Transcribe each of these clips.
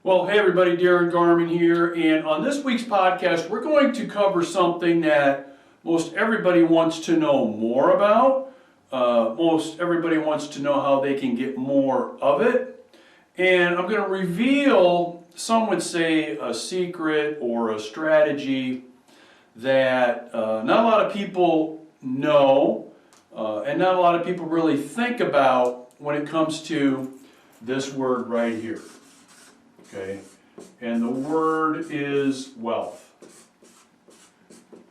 Well, hey everybody, Darin Garman here, and on this week's podcast we're going to cover something that most everybody wants to know more about. Most everybody wants to know how they can get more of it. And I'm going to reveal, some would say, a secret or a strategy that not a lot of people know and not a lot of people really think about when it comes to this word right here. Okay, and the word is wealth.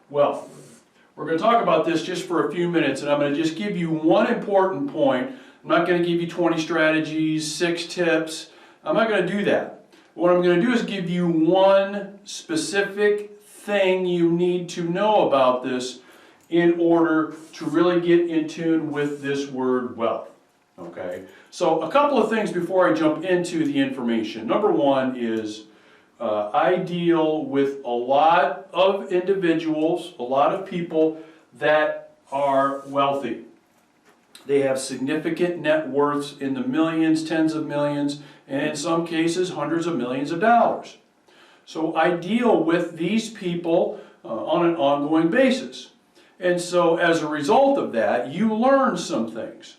Wealth. We're going to talk about this just for a few minutes, and I'm going to just give you one important point. I'm not going to give you 20 strategies, 6 tips. I'm not going to do that. What I'm going to do is give you one specific thing you need to know about this in order to really get in tune with this word wealth. Okay, so a couple of things before I jump into the information. Number one is I deal with a lot of individuals, a lot of people that are wealthy. They have significant net worths in the millions, tens of millions, and in some cases hundreds of millions of dollars. So I deal with these people on an ongoing basis. And so as a result of that, you learn some things.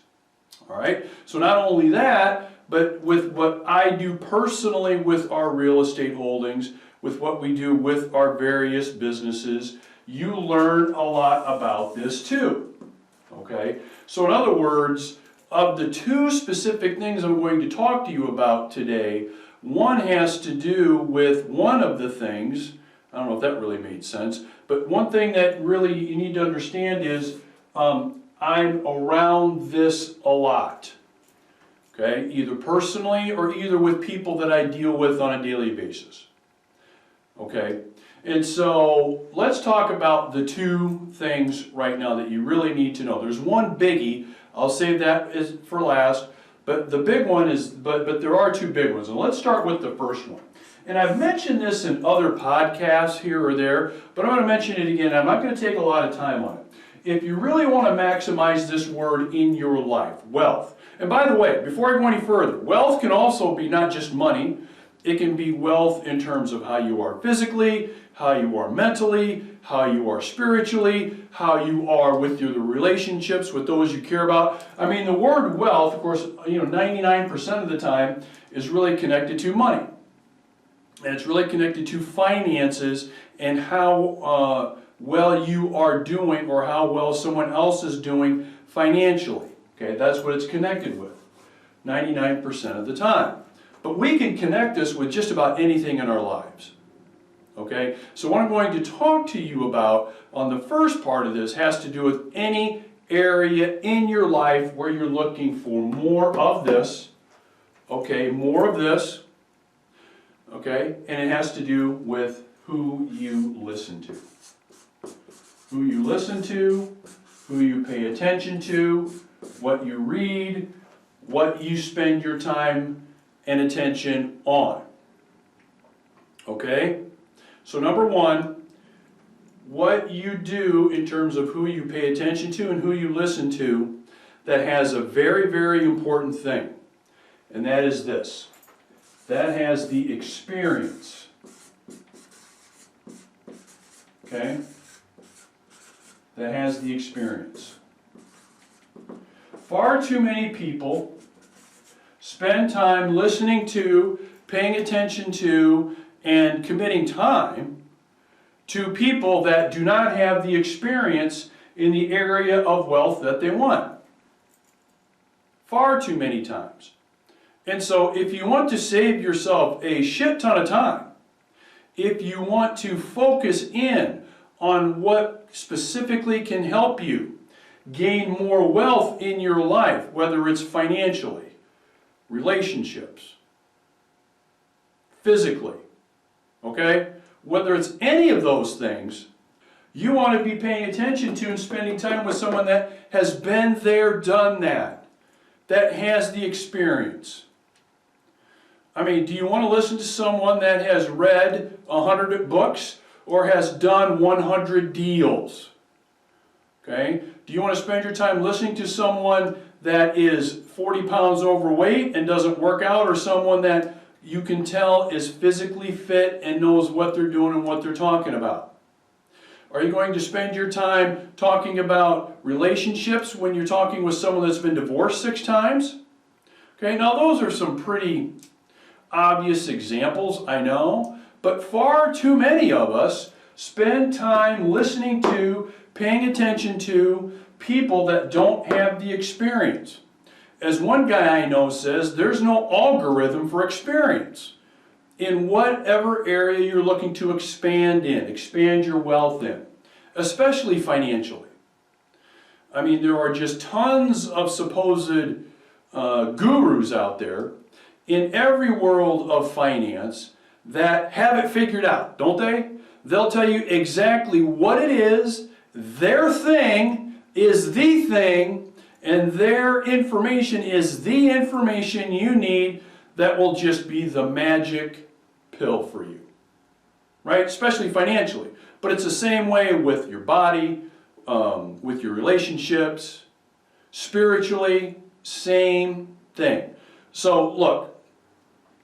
All right, so not only that, but with what I do personally with our real estate holdings, with what we do with our various businesses, you learn a lot about this too. Okay, so in other words, of the 2 specific things I'm going to talk to you about today, one has to do with one of the things, I don't know if that really made sense, but one thing that really you need to understand is I'm around this a lot, okay, either personally or either with people that I deal with on a daily basis, okay, and so let's talk about the 2 things right now that you really need to know. There's one biggie, I'll save that for last, but the big one is, but there are 2 big ones, and let's start with the first one. And I've mentioned this in other podcasts here or there, but I'm going to mention it again. I'm not going to take a lot of time on it. If you really want to maximize this word in your life, wealth. And by the way, before I go any further, wealth can also be not just money. It can be wealth in terms of how you are physically, how you are mentally, how you are spiritually, how you are with your relationships with those you care about. I mean, the word wealth, of course, 99% of the time is really connected to money. And it's really connected to finances and how well you are doing or how well someone else is doing financially. Okay, that's what it's connected with 99% of the time. But we can connect this with just about anything in our lives. Okay, so what I'm going to talk to you about on the first part of this has to do with any area in your life where you're looking for more of this. Okay, more of this. Okay, and it has to do with who you listen to. Who you listen to, who you pay attention to, what you read, what you spend your time and attention on. Okay? So number one, what you do in terms of who you pay attention to and who you listen to, that has a very, very important thing. And that is this. That has the experience. Okay? That has the experience. Far too many people spend time listening to, paying attention to, and committing time to people that do not have the experience in the area of wealth that they want. Far too many times. And so if you want to save yourself a shit ton of time, if you want to focus in on what specifically can help you gain more wealth in your life, whether it's financially, relationships, physically, okay? Whether it's any of those things, you want to be paying attention to and spending time with someone that has been there, done that has the experience. I mean, do you want to listen to someone that has read 100 books or has done 100 deals? Okay? Do you want to spend your time listening to someone that is 40 pounds overweight and doesn't work out, or someone that you can tell is physically fit and knows what they're doing and what they're talking about? Are you going to spend your time talking about relationships when you're talking with someone that's been divorced 6 times? Okay, now those are some pretty obvious examples, I know, but far too many of us spend time listening to, paying attention to people that don't have the experience. As one guy I know says, there's no algorithm for experience. In whatever area you're looking to expand your wealth in, especially financially. I mean, there are just tons of supposed gurus out there in every world of finance that have it figured out, don't they? They'll tell you exactly what it is, their thing is the thing, and their information is the information you need that will just be the magic pill for you, right? Especially financially. But it's the same way with your body, with your relationships, spiritually, same thing. So look,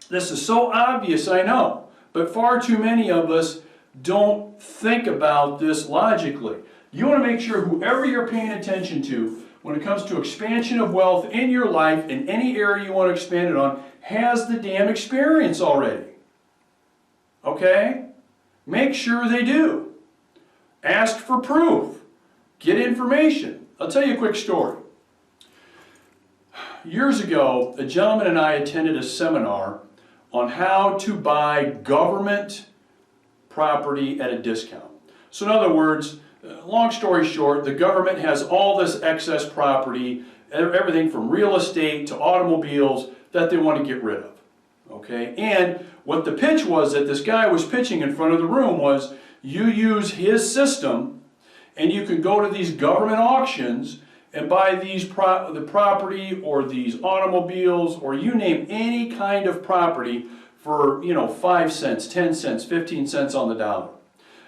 this is so obvious, I know, but far too many of us don't think about this logically. You want to make sure whoever you're paying attention to when it comes to expansion of wealth in your life, in any area you want to expand it on, has the damn experience already. Okay? Make sure they do. Ask for proof. Get information. I'll tell you a quick story. Years ago, a gentleman and I attended a seminar on how to buy government property at a discount. So in other words, long story short, the government has all this excess property, everything from real estate to automobiles that they want to get rid of. Okay? And what the pitch was that this guy was pitching in front of the room was, you use his system and you can go to these government auctions and buy these the property or these automobiles or you name any kind of property for 5 cents, 10 cents, 15 cents on the dollar.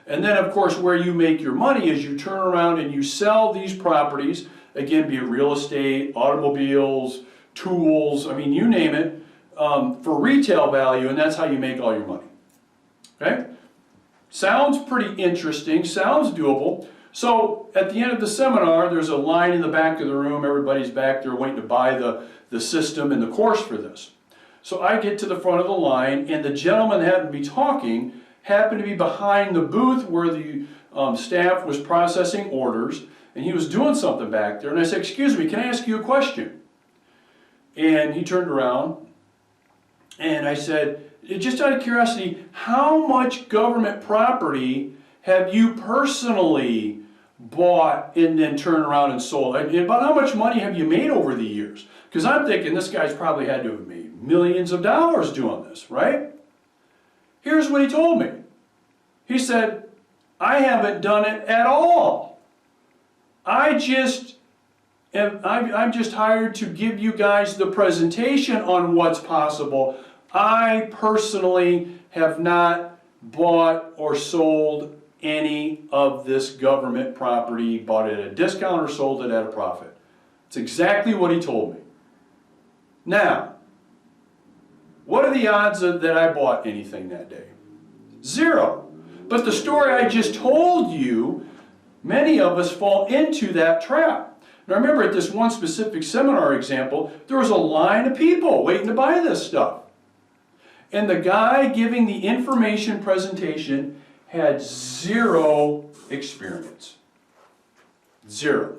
And then of course where you make your money is you turn around and you sell these properties, again, be it real estate, automobiles, tools, I mean you name it, for retail value, and that's how you make all your money. Okay? Sounds pretty interesting, sounds doable. So at the end of the seminar, there's a line in the back of the room, everybody's back there waiting to buy the system and the course for this. So I get to the front of the line, and the gentleman that happened to be talking happened to be behind the booth where the staff was processing orders, and he was doing something back there, and I said, "Excuse me, can I ask you a question?" And he turned around, and I said, just out of curiosity, how much government property have you personally bought and then turned around and sold? And about how much money have you made over the years? Because I'm thinking this guy's probably had to have made millions of dollars doing this, right? Here's what he told me. He said, "I haven't done it at all. I'm just hired to give you guys the presentation on what's possible. I personally have not bought or sold any of this government property, bought it at a discount or sold it at a profit." It's exactly what he told me. Now, what are the odds that I bought anything that day? 0. But the story I just told you, many of us fall into that trap. Now remember, at this one specific seminar example, there was a line of people waiting to buy this stuff. And the guy giving the information presentation had 0 experience. 0.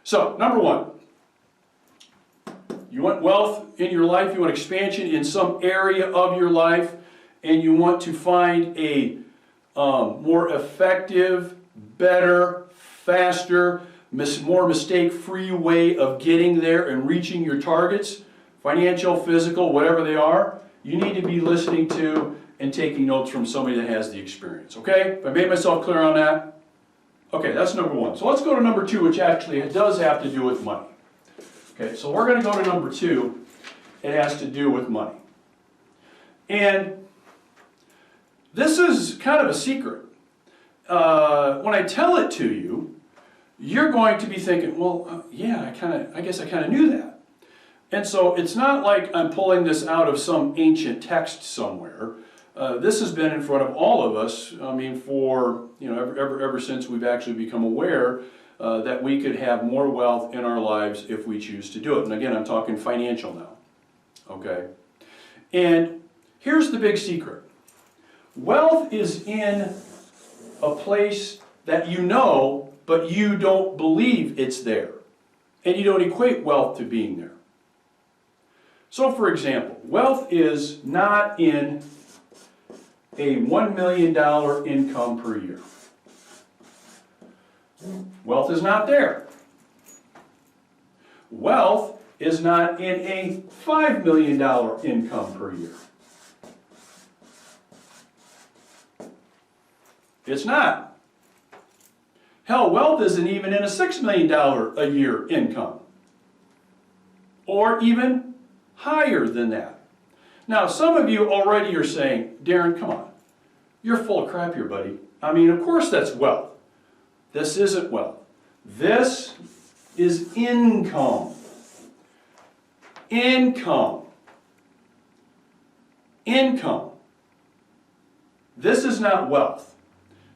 So, number 1, you want wealth in your life, you want expansion in some area of your life, and you want to find a more effective, better, faster, more mistake-free way of getting there and reaching your targets, financial, physical, whatever they are. You need to be listening to and taking notes from somebody that has the experience, okay? Have I made myself clear on that? Okay, that's number 1. So let's go to number 2, which actually does have to do with money. Okay, so we're going to go to number 2. It has to do with money. And this is kind of a secret. When I tell it to you, you're going to be thinking, well, yeah, I guess I kind of knew that. And so it's not like I'm pulling this out of some ancient text somewhere. This has been in front of all of us, I mean, for, ever since we've actually become aware that we could have more wealth in our lives if we choose to do it. And again, I'm talking financial now, okay? And here's the big secret. Wealth is in a place that you know, but you don't believe it's there. And you don't equate wealth to being there. So for example, wealth is not in a $1 million income per year. Wealth is not there. Wealth is not in a $5 million income per year. It's not. Hell, wealth isn't even in a $6 million a year income. Or even higher than that. Now, some of you already are saying, Darin, come on. You're full of crap here, buddy. I mean, of course that's wealth. This isn't wealth. This is income. Income. Income. This is not wealth.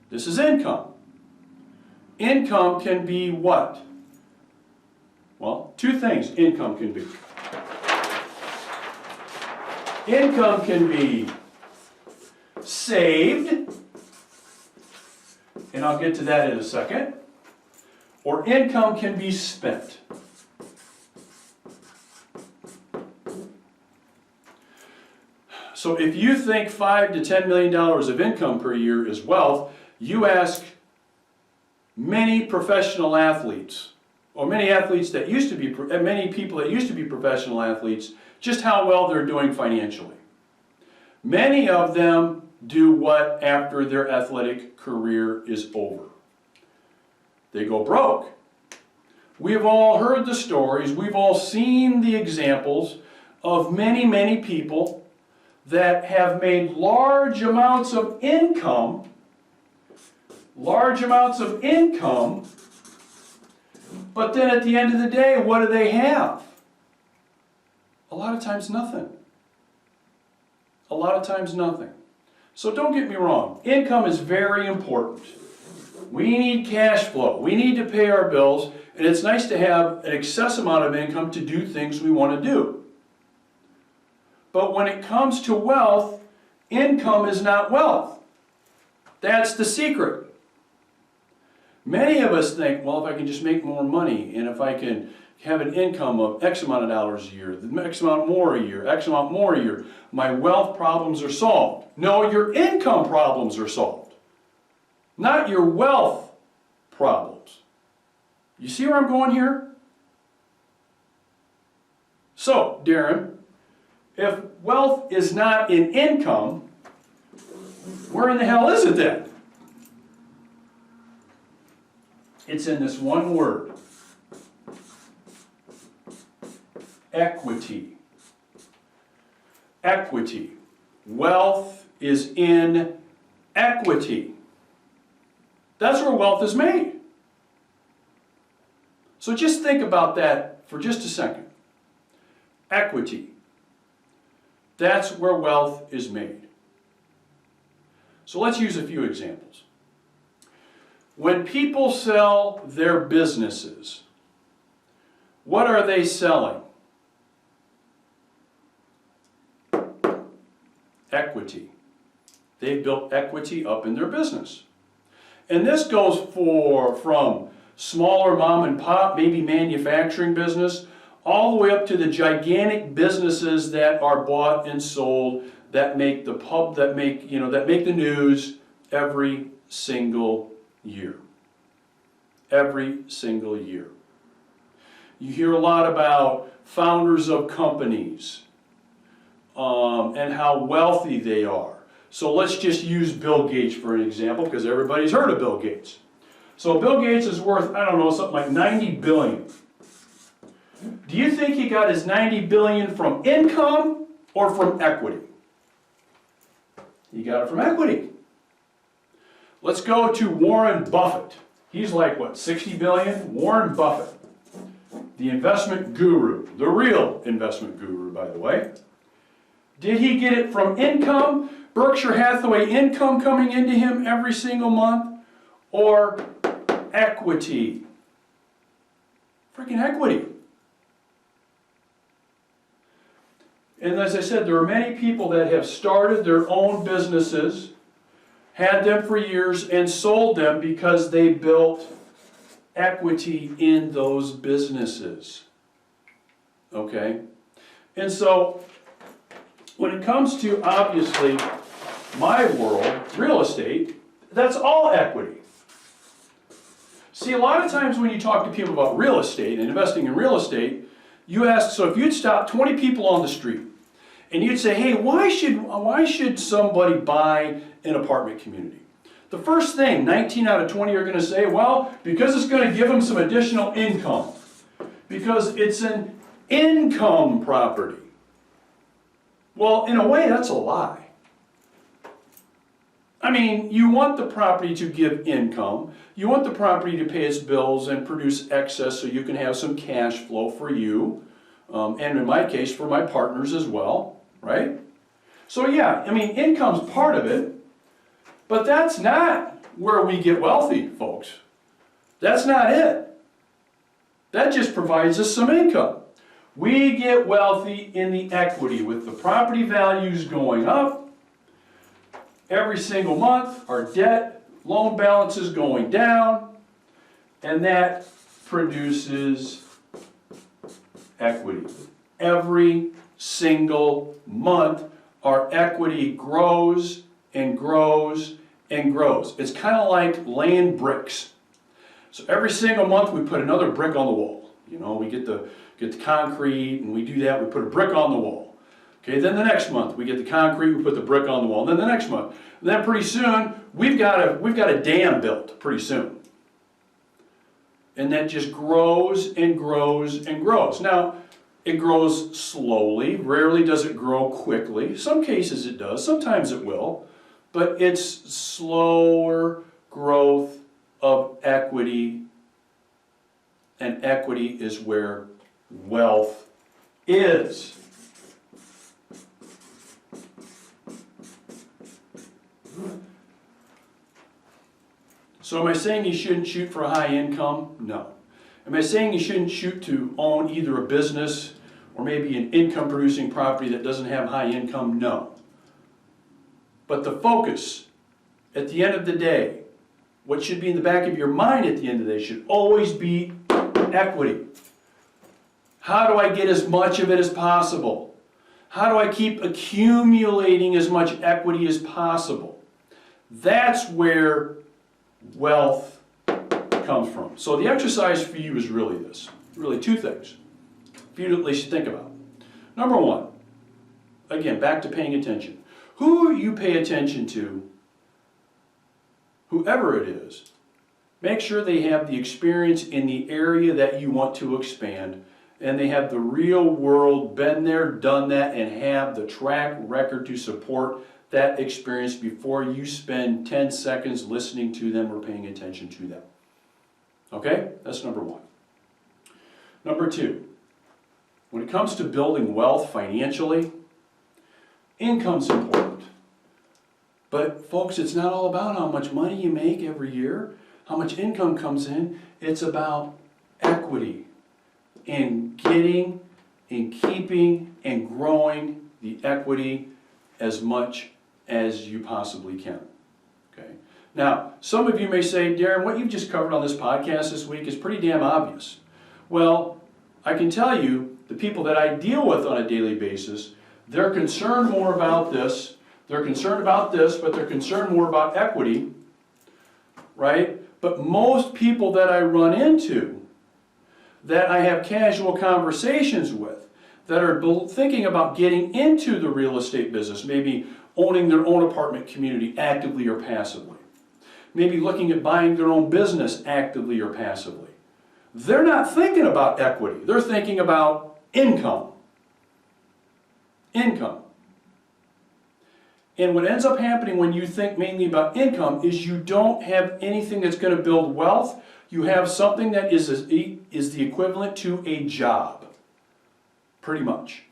This is income. Income can be what? Well, two things income can be. Income can be saved, and I'll get to that in a second, or income can be spent. So if you think $5 to $10 million of income per year is wealth, you ask many professional athletes, or many athletes that used to be, many people that used to be professional athletes, just how well they're doing financially. Many of them do what after their athletic career is over? They go broke. We've all heard the stories, we've all seen the examples of many, many people that have made large amounts of income, but then at the end of the day, what do they have? A lot of times nothing. A lot of times nothing. So don't get me wrong, income is very important. We need cash flow. We need to pay our bills, and it's nice to have an excess amount of income to do things we want to do. But when it comes to wealth, income is not wealth. That's the secret. Many of us think, well, if I can just make more money, and if I can have an income of X amount of dollars a year, X amount more a year, X amount more a year, my wealth problems are solved. No, your income problems are solved, not your wealth problems. You see where I'm going here? So, Darin, if wealth is not in income, where in the hell is it then? It's in this one word. Equity. Equity. Wealth is in equity. That's where wealth is made. So just think about that for just a second. Equity. That's where wealth is made. So let's use a few examples. When people sell their businesses, what are they selling? Equity. They've built equity up in their business. And this goes from smaller mom and pop, maybe manufacturing business, all the way up to the gigantic businesses that are bought and sold, that make the the news every single year. Every single year. You hear a lot about founders of companies and how wealthy they are. So let's just use Bill Gates for an example, because everybody's heard of Bill Gates. So Bill Gates is worth, I don't know, something like $90 billion. Do you think he got his $90 billion from income or from equity? He got it from equity. Let's go to Warren Buffett. He's like, what, 60 billion? Warren Buffett. the investment guru, the real investment guru, by the way. Did he get it from income, Berkshire Hathaway income coming into him every single month, or equity? Freaking equity. And as I said, there are many people that have started their own businesses, had them for years, and sold them because they built equity in those businesses. Okay? And so, when it comes to, obviously, my world, real estate, that's all equity. See, a lot of times when you talk to people about real estate and investing in real estate, you ask, so if you'd stop 20 people on the street, and you'd say, hey, why should somebody buy an apartment community? The first thing, 19 out of 20 are going to say, well, because it's going to give them some additional income. Because it's an income property. Well, in a way, that's a lie. I mean, you want the property to give income. You want the property to pay its bills and produce excess so you can have some cash flow for you. And in my case, for my partners as well. Right? So yeah, I mean, income's part of it, but that's not where we get wealthy, folks. That's not it. That just provides us some income. We get wealthy in the equity with the property values going up every single month, our debt, loan balances going down, and that produces equity. Every single month, our equity grows and grows and grows. It's kind of like laying bricks. So every single month we put another brick on the wall. You know, we get the concrete and we do that, we put a brick on the wall. Okay, then the next month we get the concrete, we put the brick on the wall. And then the next month, and then pretty soon we've got a dam built pretty soon. And that just grows and grows and grows. Now, it grows slowly. Rarely does it grow quickly. Some cases it does. Sometimes it will. But it's slower growth of equity. And equity is where wealth is. So am I saying you shouldn't shoot for a high income? No. Am I saying you shouldn't shoot to own either a business or maybe an income producing property that doesn't have high income? No. But the focus, at the end of the day, what should be in the back of your mind at the end of the day should always be equity. How do I get as much of it as possible? How do I keep accumulating as much equity as possible? That's where wealth comes from. So the exercise for you is really this. Really two things for you to at least think about. Number one, again, back to paying attention. Who you pay attention to, whoever it is, make sure they have the experience in the area that you want to expand, and they have the real world, been there, done that, and have the track record to support that experience before you spend 10 seconds listening to them or paying attention to them. Okay? That's number one. Number two, when it comes to building wealth financially, income's important. But folks, it's not all about how much money you make every year, how much income comes in. It's about equity and getting and keeping and growing the equity as much as you possibly can. Okay? Now, some of you may say, Darin, what you've just covered on this podcast this week is pretty damn obvious. Well, I can tell you, the people that I deal with on a daily basis, they're concerned more about this, they're concerned about this, but they're concerned more about equity, right? But most people that I run into, that I have casual conversations with, that are thinking about getting into the real estate business, maybe owning their own apartment community actively or passively, maybe looking at buying their own business actively or passively. They're not thinking about equity. They're thinking about income. Income. And what ends up happening when you think mainly about income is you don't have anything that's going to build wealth. you have something that is the equivalent to a job, pretty much.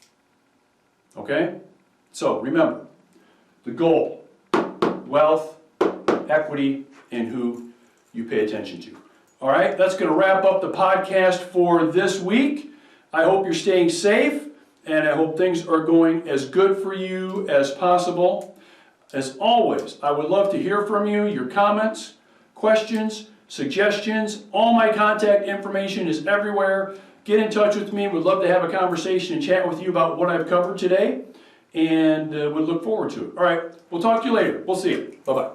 Okay? So remember, the goal, wealth, equity, and who you pay attention to. All right, that's going to wrap up the podcast for this week. I hope you're staying safe, and I hope things are going as good for you as possible. As always, I would love to hear from you, your comments, questions, suggestions. All my contact information is everywhere. Get in touch with me. Would love to have a conversation and chat with you about what I've covered today, and would look forward to it. All right, we'll talk to you later. We'll see you. Bye-bye.